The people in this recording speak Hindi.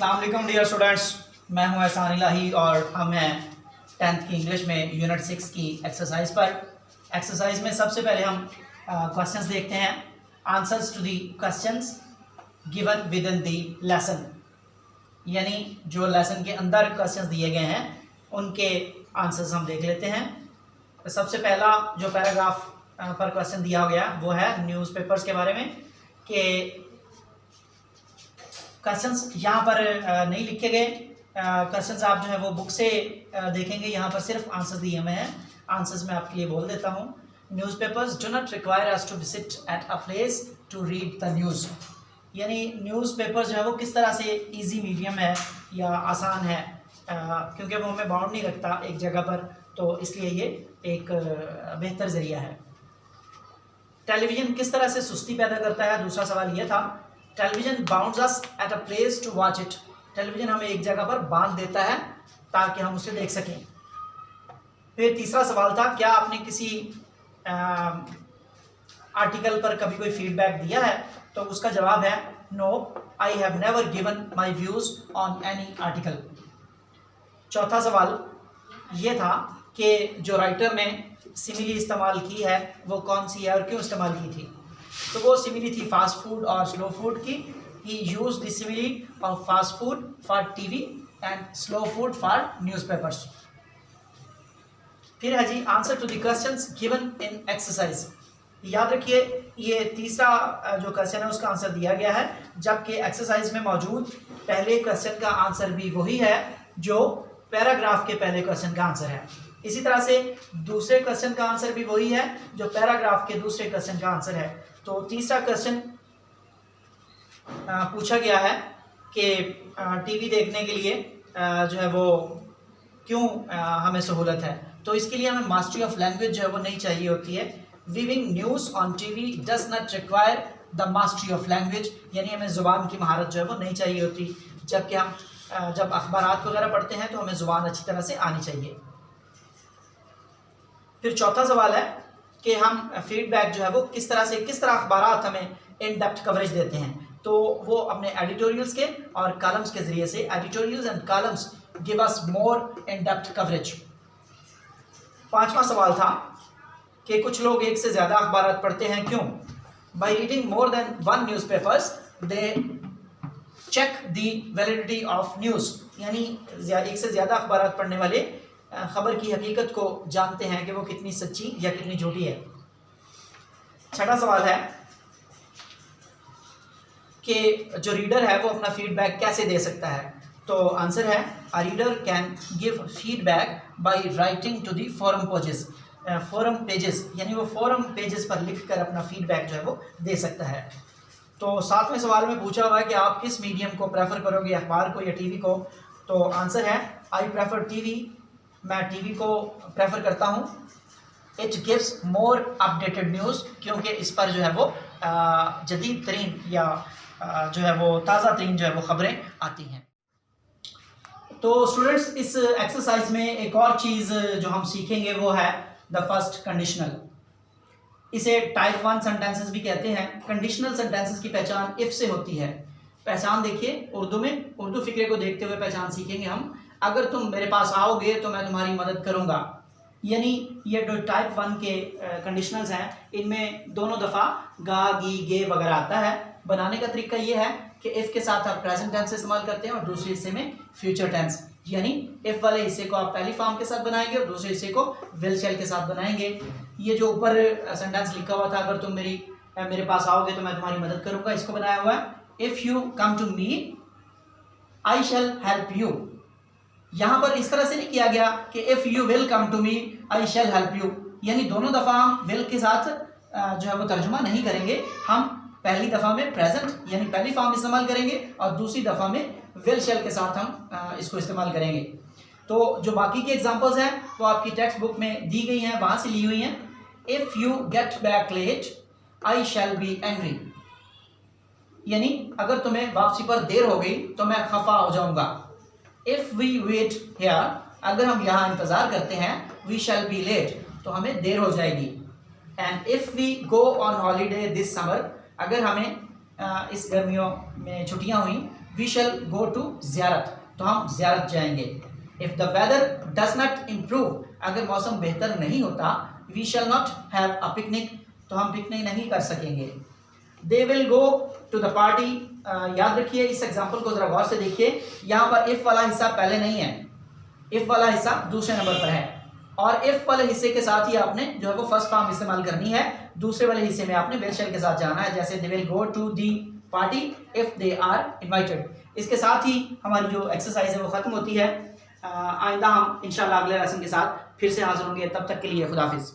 अस्सलाम वालेकुम डियर स्टूडेंट्स, मैं हूं एहसान इलाही और हम हैं 10th की इंग्लिश में यूनिट 6 की एक्सरसाइज पर। एक्सरसाइज में सबसे पहले हम क्वेश्चंस देखते हैं। Answers to the questions given within the lesson, यानी जो लेसन के अंदर क्वेश्चंस दिए गए हैं उनके आंसर्स हम देख लेते हैं। तो सबसे पहला जो पैराग्राफ पर क्वेश्चन दिया गया वो है न्यूज़पेपर्स के बारे में कि क्वेश्चंस यहाँ पर नहीं लिखे गए। क्वेश्चंस आप जो है वो बुक से देखेंगे, यहाँ पर सिर्फ आंसर्स दिए हुए हैं। आंसर्स मैं आपके लिए बोल देता हूँ। Newspapers do not require us to visit at a place to read the news, यानी न्यूज़पेपर्स जो है वो किस तरह से इजी मीडियम है या आसान है, क्योंकि वो हमें बाउंड नहीं रखता एक जगह पर, तो इसलिए ये एक बेहतर ज़रिया है। टेलीविज़न किस तरह से सुस्ती पैदा करता है, दूसरा सवाल ये था। Television bounds us at a place to watch it, television हमें एक जगह पर बांध देता है ताकि हम उसे देख सकें। फिर तीसरा सवाल था, क्या आपने किसी आर्टिकल पर कभी कोई फीडबैक दिया है, तो उसका जवाब है no, I have never given my views on any article. चौथा सवाल ये था कि जो राइटर ने सिमिली इस्तेमाल की है वो कौन सी है और क्यों इस्तेमाल की थी, तो वो सिमिली थी फास्ट फूड और स्लो फूड की। He used the simile of fast food for TV and slow food for newspapers. फिर है जी answer to the questions given in exercise. याद रखिए ये तीसरा जो क्वेश्चन है उसका आंसर दिया गया है, जबकि एक्सरसाइज में मौजूद पहले क्वेश्चन का आंसर भी वही है जो पैराग्राफ के पहले क्वेश्चन का आंसर है। इसी तरह से दूसरे क्वेश्चन का आंसर भी वही है जो पैराग्राफ के दूसरे क्वेश्चन का आंसर है। तो तीसरा क्वेश्चन पूछा गया है कि टीवी देखने के लिए जो है वो क्यों हमें सहूलत है, तो इसके लिए हमें मास्टरी ऑफ लैंग्वेज जो है वो नहीं चाहिए होती है। Viewing news on TV does not require the mastery of language, यानी हमें ज़ुबान की महारत जो है वो नहीं चाहिए होती, जबकि हम जब अखबारात वगैरह पढ़ते हैं तो हमें ज़ुबान अच्छी तरह से आनी चाहिए। फिर चौथा सवाल है कि हम फीडबैक जो है वो किस तरह अखबारात हमें इन डेप्थ कवरेज देते हैं, तो वो अपने एडिटोरियल्स के और कॉलम्स के ज़रिए से। Editorials and columns give us more in depth coverage. पांचवा सवाल था कि कुछ लोग एक से ज़्यादा अखबारात पढ़ते हैं, क्यों? By reading more than one newspapers they check the validity of news, यानी एक से ज़्यादा अखबारात पढ़ने वाले खबर की हकीकत को जानते हैं कि वो कितनी सच्ची या कितनी झूठी है। छठा सवाल है कि जो रीडर है वो अपना फीडबैक कैसे दे सकता है, तो आंसर है a reader can give feedback by writing to the forum pages, यानी वो फोरम पेजेस पर लिखकर अपना फीडबैक जो है वो दे सकता है। तो सातवें सवाल में पूछा हुआ है कि आप किस मीडियम को प्रेफर करोगे, अखबार को या टीवी को, तो आंसर है आई प्रेफर टीवी, मैं टीवी को प्रेफर करता हूँ। It gives more updated news, क्योंकि इस पर जो है वो जदीद तरीन या जो है वो ताज़ा तरीन जो है वो खबरें आती हैं। तो स्टूडेंट्स इस एक्सरसाइज में एक और चीज़ जो हम सीखेंगे वो है द फर्स्ट कंडीशनल। इसे टाइप 1 सेंटेंसेस भी कहते हैं। कंडीशनल सेंटेंसेस की पहचान इफ से होती है। पहचान देखिए उर्दू में, उर्दू फिक्रे को देखते हुए पहचान सीखेंगे हम। अगर तुम मेरे पास आओगे तो मैं तुम्हारी मदद करूंगा, यानी ये जो टाइप 1 के कंडीशनल्स हैं इनमें दोनों दफ़ा गा गी गे वगैरह आता है। बनाने का तरीका ये है कि इफ़ के साथ आप प्रेजेंट टेंस इस्तेमाल करते हैं और दूसरे हिस्से में फ्यूचर टेंस, यानी इफ़ वाले हिस्से को आप पहली फॉर्म के साथ बनाएंगे और दूसरे हिस्से को विल शैल के साथ बनाएंगे। ये जो ऊपर सेंटेंस लिखा हुआ था, अगर तुम मेरे पास आओगे तो मैं तुम्हारी मदद करूंगा, इसको बनाया हुआ है if you come to me I shall help you. यहाँ पर इस तरह से नहीं किया गया कि if you will come to me I shall help you, यानी दोनों दफ़ा हम विल के साथ जो है वो तर्जुमा नहीं करेंगे। हम पहली दफ़ा में प्रेजेंट यानी पहली फॉर्म इस्तेमाल करेंगे और दूसरी दफ़ा में विल शैल के साथ हम इसको इस्तेमाल करेंगे। तो जो बाकी की एग्जांपल्स हैं वो आपकी टेक्स्ट बुक में दी गई हैं, वहाँ से ली हुई हैं। If you get back late I shall be angry, यानी अगर तुम्हें वापसी पर देर हो गई तो मैं खफा हो जाऊंगा। इफ़ वी वेट हियर, अगर हम यहाँ इंतज़ार करते हैं, वी शैल बी लेट, तो हमें देर हो जाएगी। And if we go on holiday this summer, अगर हमें इस गर्मियों में छुट्टियाँ हुई वी शैल गो टू ज़ियारत, तो हम ज़ियारत जाएंगे। If the weather does not improve, अगर मौसम बेहतर नहीं होता, we shall not have a picnic, तो हम पिकनिक नहीं कर सकेंगे। They will go to the party, याद रखिए इस एग्जाम्पल को ज़रा गौर से देखिए, यहाँ पर इफ़ वाला हिस्सा पहले नहीं है, इफ़ वाला हिस्सा दूसरे नंबर पर है, और इफ़ वाले हिस्से के साथ ही आपने जो है वो फर्स्ट फॉर्म इस्तेमाल करनी है, दूसरे वाले हिस्से में आपने विल शैल के साथ जाना है, जैसे they will go to the party if they are invited. इसके साथ ही हमारी जो एक्सरसाइज है वो ख़त्म होती है। आइंदा हम इंशाल्लाह अगले लेसन के साथ फिर से हाजिर होंगे, तब तक के लिए खुदा हाफिज़।